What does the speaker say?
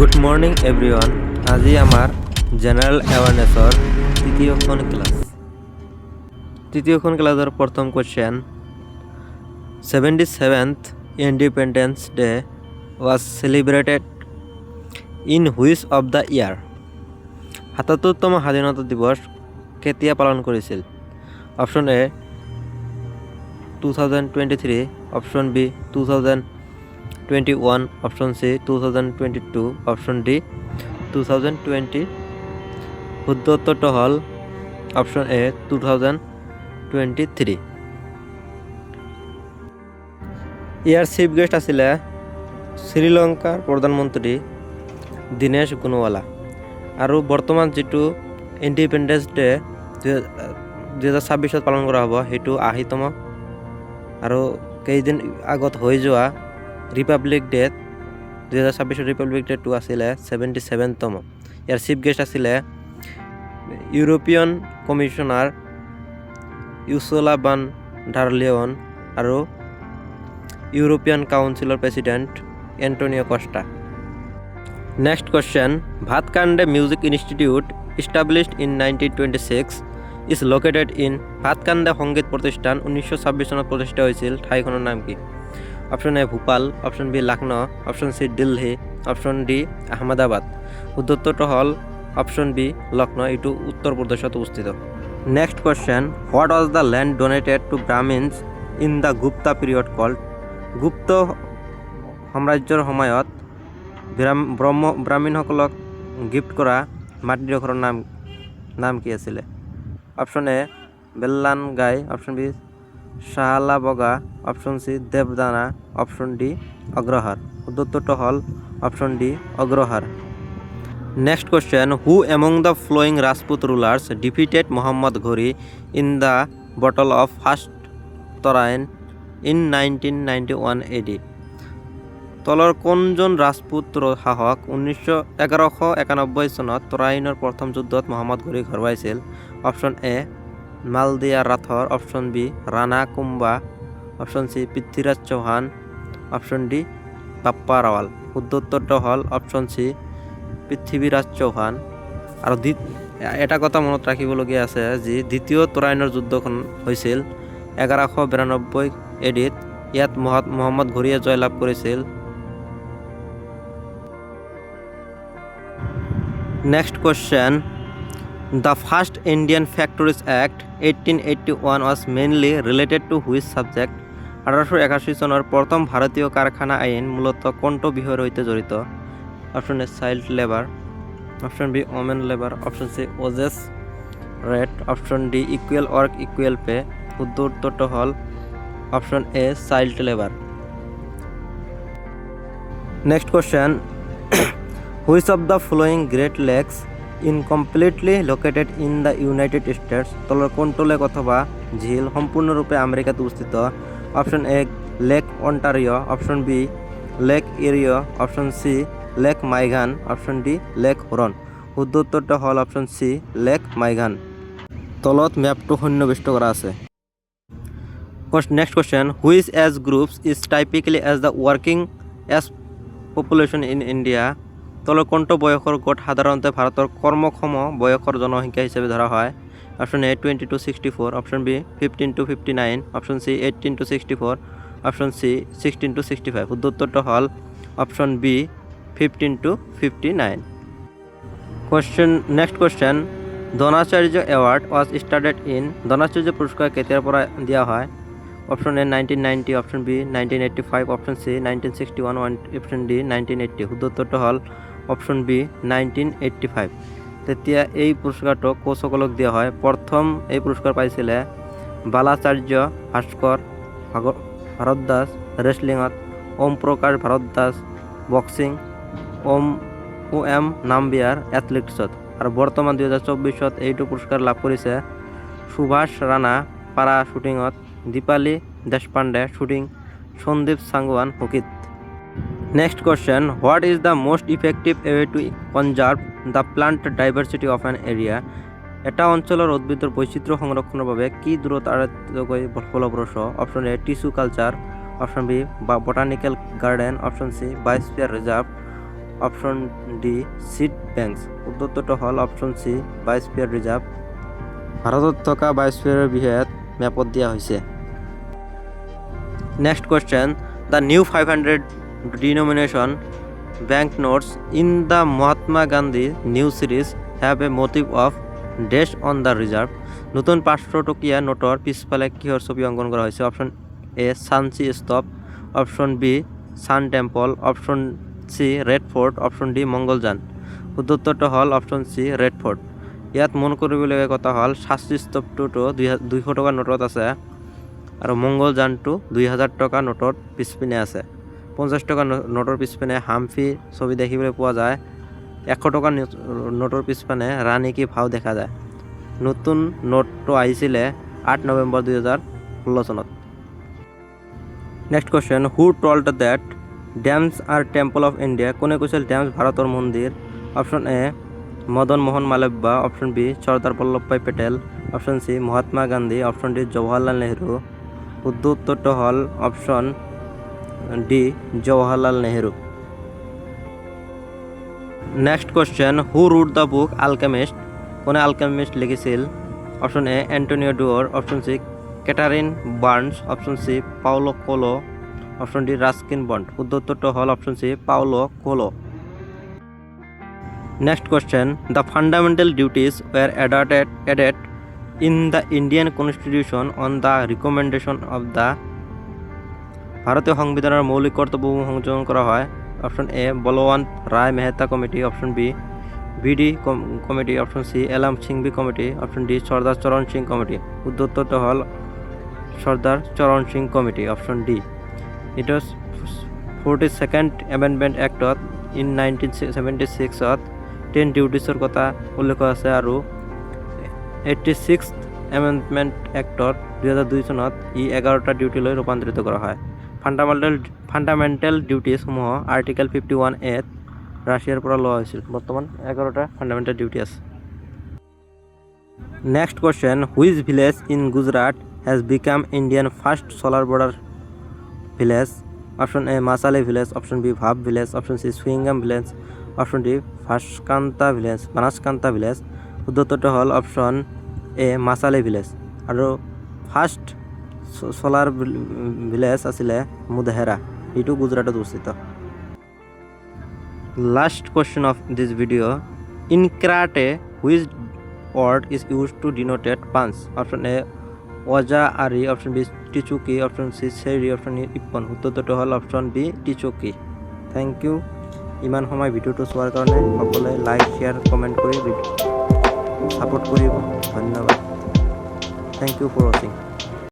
Good morning এভৰিওয়ান। আজি আমাৰ general এৱাৰনেছৰ তৃতীয়খন ক্লাছৰ প্ৰথম question, 77th independence day was celebrated in which of the year? ৭৭তম স্বাধীনতা দিৱস কেতিয়া পালন কৰিছিল? Option A 2023, option B 2021, option C 2022, option D 2020। শুদ্ধ উত্তৰটো হ'ল অপশ্যন এ 2023। ইয়াৰ চিফ গেষ্ট আছিলে শ্ৰীলংকাৰ প্ৰধানমন্ত্ৰী দীনেশ গুণৱালা। আৰু বৰ্তমান যিটো ইণ্ডিপেণ্ডেন্স ডে 2026 পালন কৰা হ'ব সেইটো 80তম, আৰু কেইদিন আগত হৈ যোৱা ৰিপাব্লিক ডে 2026 ৰিপাব্লিক ডেটো আছিলে 77তম। ইয়াৰ চিফ গেষ্ট আছিলে European commissioner Ursula von der Leyen আৰু ইউৰোপিয়ান কাউন্সিলৰ president Antonio Costa. Next question, Bhatkhande music institute established in 1926 is located in Bhatkhande সংগীত প্ৰতিষ্ঠান 1926 চনত প্ৰতিষ্ঠা হৈছিল। ঠাইখনৰ নাম কি? Option A Bhopal, option B Lucknow, option C Delhi, option D Ahmedabad. শুদ্ধ উত্তৰটো হ'ল অপশ্যন বি লক্ষ্ণৌ, এইটো উত্তৰ প্ৰদেশত অৱস্থিত। Next question, what was the land donated to Brahmins in the Gupta period called? Gupta সাম্ৰাজ্যৰ সময়ত ব্ৰাহ্মণসকলক গিফ্ট কৰা মাটিডোখৰৰ নাম কি আছিলে? অপশ্যন এ বেল্লান গাই, অপশ্যন বি শাহালা বগা, option C Devadana, option D Agrahara. শুদ্ধ উত্তৰটো হ'ল option D Agrahara. Next question, who among the following Rajput rulers defeated Muhammad Ghori in the battle of first Tarain in 1991 AD? তলৰ কোনজন ৰাজপুত শাসক 1191 চনত তৰাইনৰ প্ৰথম যুদ্ধত মহম্মদ ঘোৰীক হৰুৱাইছিল? Option A Maldeo Rathore, option B Rana Kumbha, option C Prithviraj Chauhan, option D Bappa Rawal. শুদ্ধ উত্তৰটো হ'ল অপশ্যন চি পৃথ্বীৰাজ চৌহান। আৰু এটা কথা মনত ৰাখিবলগীয়া আছে যে দ্বিতীয় তৰাইনৰ যুদ্ধখন হৈছিল 1192 AD-ত। ইয়াত মহম্মদ ঘোৰীয়ে জয়লাভ কৰিছিল। Next question, the first Indian factories act 1881 was mainly related to which subject? 1881 চনৰ প্ৰথম ভাৰতীয় কাৰখানা আইন মূলতঃ কোনটো বিষয়ৰ সৈতে জড়িত? Option A child labour, option B women labour, option C wages rate, option D equal work equal pay. শুদ্ধ উত্তৰটো হ'ল option A child labour. Next question, which of the following great lakes incompletely located in the United States? তলৰ কোনটো lake অথবা ঝিল সম্পূৰ্ণৰূপে আমেৰিকাত অৱস্থিত? Option A lake Ontario', option B lake Erie', option C lake Michigan, option D lake Huron. শুদ্ধ উত্তৰটো হ'ল অপশ্যন চি লেক মাইগান। তলত মেপটো সন্নিৱিষ্ট কৰা আছে। Next question, which age groups is typically age the working age population in India? তলৰ কোনটো বয়সৰ গোট সাধাৰণতে ভাৰতৰ কৰ্মক্ষম বয়সৰ জনসংখ্যা হিচাপে ধৰা হয়? Option A 20 to 64, option B 15 to 59, option C 18 to 64, option C 16 to 65। শুদ্ধ উত্তৰটো হ'ল option B 15 to 59। Next question, Dronacharya award was started in? Dronacharya পুৰস্কাৰ কেতিয়াৰ পৰা দিয়া হয়? Option A 1990, option B 1985, option C 1961, option D 1980। শুদ্ধ উত্তৰটো হ'ল অপশ্যন বি 1985। তেতিয়া এই পুৰস্কাৰটো কোচসকলক দিয়া হয়। প্ৰথম এই পুৰস্কাৰ পাইছিলে বালাচাৰ্য ভাস্কৰ ভাৰদ্বাজ ৰেচলিঙত, ওম প্ৰকাশ ভাৰদ্বাজ বক্সিং, OM নাম্বিয়াৰ এথলেটিক্সত। আৰু বৰ্তমান 2024 এইটো পুৰস্কাৰ লাভ কৰিছে সুভাষ ৰাণা পাৰা শ্বুটিঙত, দীপালী দেশপাণ্ডে শ্বুটিং, সন্দীপ সাংৱান হকীত। Next question, what is the most effective way to conserve the plant diversity of an area? এটা অঞ্চলৰ উদ্ভিদৰ বৈচিত্ৰ্য সংৰক্ষণৰ বাবে কি দূৰত আটাইতকৈ ফলপ্ৰসূ? Option A tissue culture, option B botanical garden, option C biosphere reserve, option D seed banks. উত্তৰটো হ'ল অপশন সি বায়োস্ফিয়াৰ ৰিজাৰ্ভ। ভাৰতত থকা বায়োস্ফিয়াৰৰ বিষয়ত মেপত দিয়া হৈছে। Next question, the new 500 ডিনমিনেশ্যন bank notes in the Mahatma Gandhi new series have a motif of dash on the reserve। নতুন 500 টকীয়া নোটৰ পিছফালে কিহৰ ছবি অংকন কৰা হৈছে? Option A Sanchi Stupa, option B Sun Temple, option C Red Fort, option D Mangalyaan. উত্তৰটো হ'ল অপশন সি ৰেড ফৰ্ট। ইয়াত মন কৰিবলগীয়া কথা হ'ল সাঞ্চি স্তূপটো 200 টকাৰ নোটত আছে আৰু মংগলযানটো 2000 টকা নোটৰ পিছপিনে আছে। 50 টকা নোটৰ পিছপিনে হাম্ফি ছবি দেখিবলৈ পোৱা যায়। 100 টকা নোটৰ পিছপিনে ৰাণী কি ভাও দেখা যায়। নতুন নোটটো আহিছিলে 8 নৱেম্বৰ 2016 চনত। Next question, who told that dams are temple of India? কোনে কৈছিল ডেমছ ভাৰতৰ মন্দিৰ? Option A Madan Mohan Malviya, option B Sardar Vallabhbhai Patel, option C Mahatma Gandhi, option D Jawaharlal Nehru. উত্তৰটো হ'ল option D Jawaharlal Nehru. Next question, who wrote the book Alchemist? কোনে আলকেমিষ্ট লিখিছিল? Option A Antonio Dwyer, option C Katherine Barnes, option C Paulo Coelho, option D Ruskin Bond. উত্তৰটো হ'ল option C Paulo Coelho. Next question, the fundamental duties were added in the Indian constitution on the recommendation of the. ভাৰতীয় সংবিধানৰ মৌলিক কৰ্তব্যসমূহ সংযোজন কৰা হয়। Option A Balwant Rai Mehta committee, option B B D committee, option C L M Singhvi committee, option D Sardar Swaran Singh committee. উত্তৰটো হ'ল Sardar Swaran Singh committee, option D. It was 42nd amendment এক্টত ইন 1976ত 10 ডিউটিছৰ কথা উল্লেখ আছে আৰু 86th এমেণ্ডমেণ্ট এক্টৰ 2002 চনত ই 11টা ডিউটিলৈ ৰূপান্তৰিত কৰা হয়। ফাণ্ডামেণ্টেল ডিউটিছসমূহ আৰ্টিকেল 51A ৰাছিয়াৰ পৰা লোৱা হৈছিল। বৰ্তমান 11টা ফাণ্ডামেণ্টেল ডিউটি আছে। Next question, which village in Gujarat has become Indian first solar border village? Option A Masali village, option B Bhav village, option C Suigam village, option D Banaskantha village. উত্তৰটো হ'ল অপশন এ মাছালি ভিলেজ আৰু ফাৰ্ষ্ট ছলাৰ ভিলেজ আছিলে মুধেৰা, এইটো গুজৰাটত অৱস্থিত। Last question of this video', in karate which word is use to denoted punch? Option A ওজা আৰি, option B টিচুকি, option সি চেৰি, option E ইপন। উত্তৰটো হ'ল অপশন বি টিচুকি। থেংক ইউ ইমান সময় ভিডিঅ'টো চোৱাৰ কাৰণে। সকলোৱে লাইক শ্বেয়াৰ কমেণ্ট কৰি ছাপোৰ্ট কৰিব। ধন্যবাদ। থেংক ইউ ফৰ ৱাচিং।